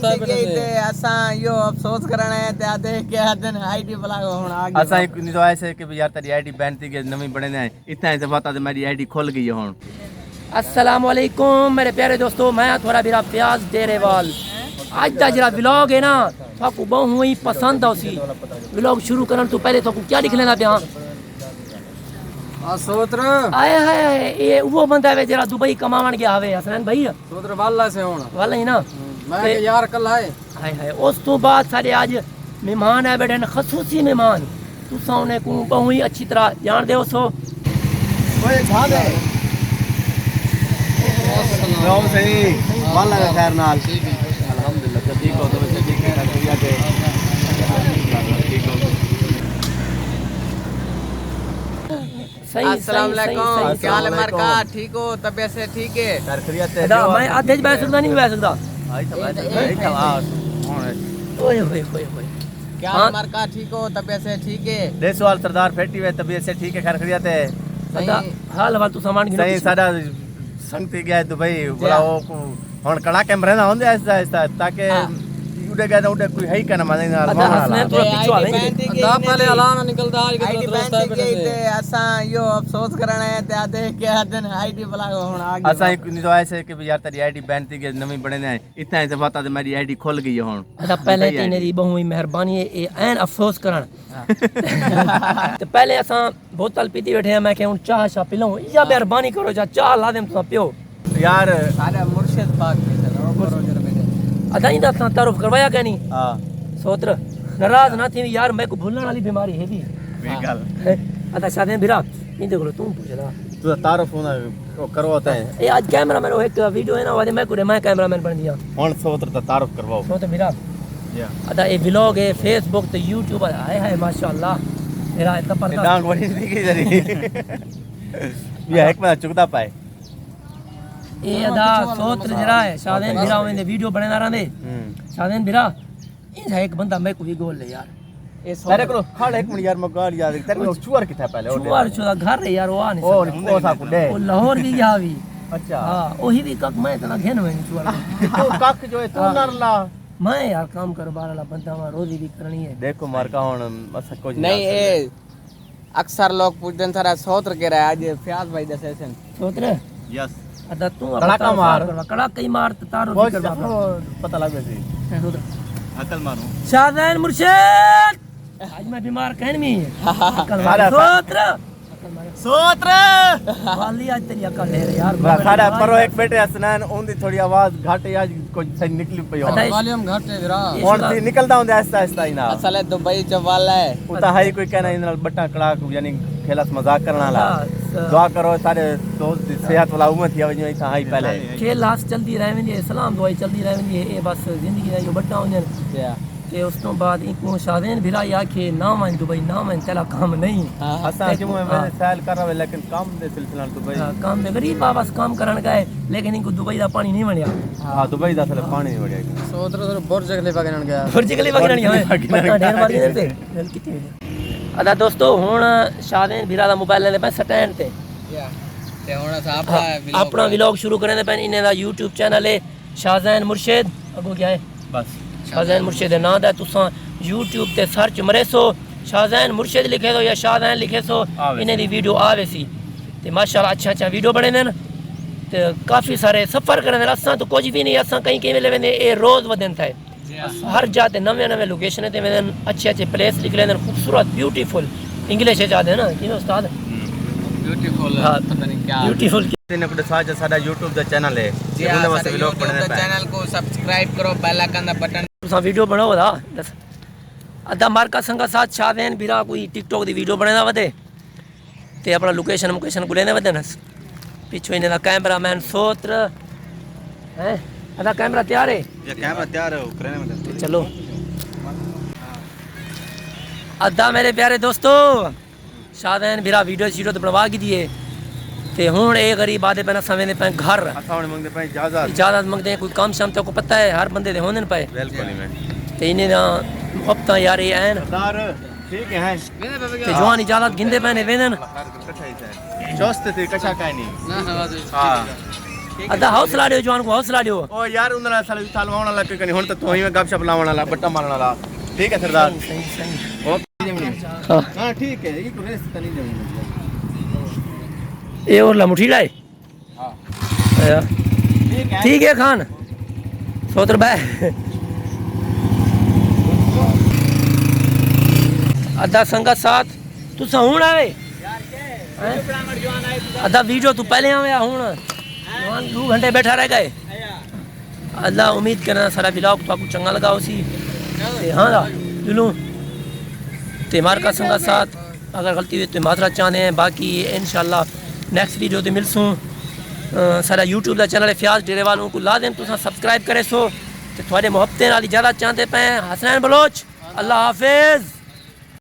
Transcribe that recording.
Band के असां यो अफसोस करना है ते आते के आदन आईडी ब्लॉग होना आ गया असां एक नहीं तो ऐसे कि यार तेरी आईडी बैन थी कि नवी बने ने इतना ही से पता ते मेरी आईडी खुल गई है हुन। अस्सलाम वालेकुम मेरे प्यारे दोस्तों, मैं थोड़ा मेरा प्याज डेरेवाल। आज का जरा व्लॉग है ना आपको बहु ही पसंद आसी। व्लॉग शुरू करने तो पहले तो क्या लिख लेना पिया सोत्र आए हाय ये वो बंदा है जरा दुबई कमावन गया हवे हसनैन भाई सोत्र वाला से होना वाला ही ना मैं यार कल है हाय हाय उस तो बाद सारे आज मेहमान है बेटे खसूसी मेहमान तुसा उन्हें को बहु ही अच्छी तरह जान दे सो ओए झाद है सलाम सही वाला का खैर नाल अल्हम्दुलिल्लाह ठीक हो तो ठीक है शुक्रिया दे ठीक हो। अस्सलाम वालेकुम क्या हाल है मरका ठीक हो तबीयत से ठीक है सर खैरियत है मैं आधे बैठ सकता नहीं बैठ सकता आई था ओए होए होए होए क्या हाल मरका ठीक हो तबीयत से ठीक है देसवाल सरदार फेटी हुए तबीयत से ठीक है खैर खैरियत है सदा हाल वाल तू सामान गिनो सही सादा संगती गया दुबई बुलाओ को हुन कड़ा कैमरा ना होंदे ऐसा ऐसा ताकि उड़े गया उड़े कोई है का ना माने ना हसनैन थोड़ा पीछे आ नहीं दा पहले अलाना निकलदा आज के दोस्त है बेटे असां यो अफसोस करना है ते आते के आदन आईडी ब्लॉग होना आ गया असां नहीं तो ऐसे कि यार तेरी आईडी बैन थी कि नवी बने ने इतना ही से पता ते मेरी आईडी खुल गई है हुन। अच्छा पहले तेने दी बहु ही मेहरबानी है ए ऐन अफसोस करन तो पहले असां बोतल पीती बैठे मैं के हुन चाह शा पिलाऊं या मेहरबानी करो जा चाह ला देम तुसा पियो यार सारा मुर्शिद पाक में चलो करो जरा बेटे अदा इंदा तारुफ करवाया क्या नहीं हां सोत्र नाराज ना थी यार मैं को भूलने वाली बीमारी है भी बेगल अदा शादी बिरा इंदे को तुम पूछदा तू तारुफ होना वो करवाता है ए आज कैमरामैन वो एक वीडियो है ना वादे मैं कैमरामैन बन दिया हुन सोत्र ता तारुफ करवाओ सोत्र बिरा या अदा ये व्लॉग है फेसबुक ते यूट्यूब आए हाय माशाल्लाह मेरा इतना पर्दा डांग बड़ी थी की जरी ये एक में चुकदा पाए ये अदा सोत्र जरा है शादेन बिरा में वीडियो बने ना रहंदे शादेन बिरा ये एक बंदा मैं को भी गोल ले यार तेरे को खड़ एक मिनट यार मगाल यार तेरे को चुअर किथा पहले चुवार चुदा घर है यार वो आ नहीं ओ कोसा कुडे वो लाहौर भी गया भी अच्छा हां ओही भी कक मैं इतना घेन में चुवार तू कक जो है तू नरला मैं यार काम कर बारला बंदा मा रोजी भी करनी है देखो मार का हुन बस कुछ नहीं ए अक्सर लोग पूछते सारा सोत्र के रहा आज फ्याज भाई द सेशन सोत्र यस अदा तू कड़ाका मार कड़ाका ही मार तारो भी करवा पता लगे सी अकल मारू शादैन मुर्शिद आज मैं बीमार कहन में अकल मार सोत्र सोत्र वाली आज तेरी अकल ले रे यार खड़ा करो एक बेटे हसनैन ओंदी थोड़ी आवाज घाटे आज कुछ सही निकली पई हो वॉल्यूम घट है जरा और सी निकलदा होंदे ऐसा ऐसा ही ना असल है दुबई जब वाला है उता हाई कोई कहना इन बट्टा कड़ाक यानी खेलस मजाक करना ला दुआ करो सारे दोस्त सेहत वाला उम्र थी वजह इथा हाई पहले खेल लास्ट चलती रह वेंदी है सलाम दुआई चलती रह वेंदी है ए बस जिंदगी दा यो बट्टा होंदे ते उस तो बाद इको शादेन भिरा आखे ना मन दुबई ना मन चला काम नहीं असा जो मैं सैल कर रहा लेकिन काम दे सिलसिला दुबई काम में गरीब बस काम करन गए लेकिन इनको दुबई दा पानी नहीं बनया हां दुबई दा साले पानी नहीं बढ़िया सोत्र बुर्ज खलीफा गिनन गया बुर्ज खलीफा गिनन गया ढेर मारी देते गल किथे अदा दोस्तों हुन शादेन भिरा दा मोबाइल ले पे स्टैंड ते हुन अपना व्लॉग शुरू करने पे इन्हें दा YouTube चैनल है शादैन मुर्शिद अगो क्या है बस शादैन मुर्शिद ना दा तुसा YouTube ते सर्च मरे सो शादैन मुर्शिद लिखे दो या शादैन लिखे सो इन्हें दी वीडियो आवे सी ते माशाल्लाह अच्छा अच्छा वीडियो बने देन ते काफी सारे सफर करने असा तो कुछ भी नहीं असा कहीं कहीं वेले वेंदे ए रोज वदन था हर जाते नवे नवे लोकेशन ते वेंदन अच्छे अच्छे प्लेस लिख लेंदन खूबसूरत ब्यूटीफुल इंग्लिश है जादे ना कि उस्ताद ब्यूटीफुल पता नहीं क्या ब्यूटीफुल ने को साजा साडा YouTube दा चैनल है उन्हें वास्ते व्लॉग बनने पे चैनल को सब्सक्राइब करो बेल आइकन दा बटन तुसा वीडियो बनाओ दा दस अदा मार्का संगा साथ शादेन बिरा कोई टिकटॉक दी वीडियो बनेदा वदे ते अपना लोकेशन को लेने वदे न पीछे इने दा कैमरामैन सोत्र हैं अदा कैमरा तैयार है ये कैमरा तैयार है उकरने में चलो अदा मेरे प्यारे दोस्तों शादैन बिरा वीडियो तो बनवा की दिए ते हुन ए गरीब आदे पे ना समय दे पे घर असाने मंगदे पे इजाजत मंगदे हैं कोई काम शाम तो को पता है हर बंदे दे होने पे बिल्कुल ही मैं ते इन्हें ना हफ्ता यार ये हैं सरदार ठीक है ते जवान इजाजत गिंदे पे ने वेदन चौस्त थे कछा काई नहीं हां अदा हौसला दियो जवान को हौसला दियो ओ यार उन्हें साल वाला लग के हुन तो ही में गपशप लावण वाला बट्टा मारन वाला ठीक है सरदार सही ओके हां हां ठीक है ये रेस तो नहीं देंगे ये और लमुठीड़ा है हां ठीक है खान सोतर भाई अदा संगत साथ तुसा हुन आवे यार के ब्राह्मण जवान आए अदा वीडियो तू पहले आया हुन जवान 2 घंटे बैठा रह गए अल्लाह उम्मीद करना सारा व्लॉग तो आपको चंगा लगा उसी ते हां दिलों ते मार का संगत साथ अगर गलती हुई तो माजरा चाहते हैं बाकी इंशाल्लाह नेक्स्ट वीडियो ते मिलसूं सारा यूट्यूब का चैनल है फयाज डेरेवाल को ला दें तुसा सब्सक्राइब करे सो ते थोड़े मोहब्बतें नाल ज़्यादा चाहते पे हसनैन बलोच अल्लाह हाफिज़।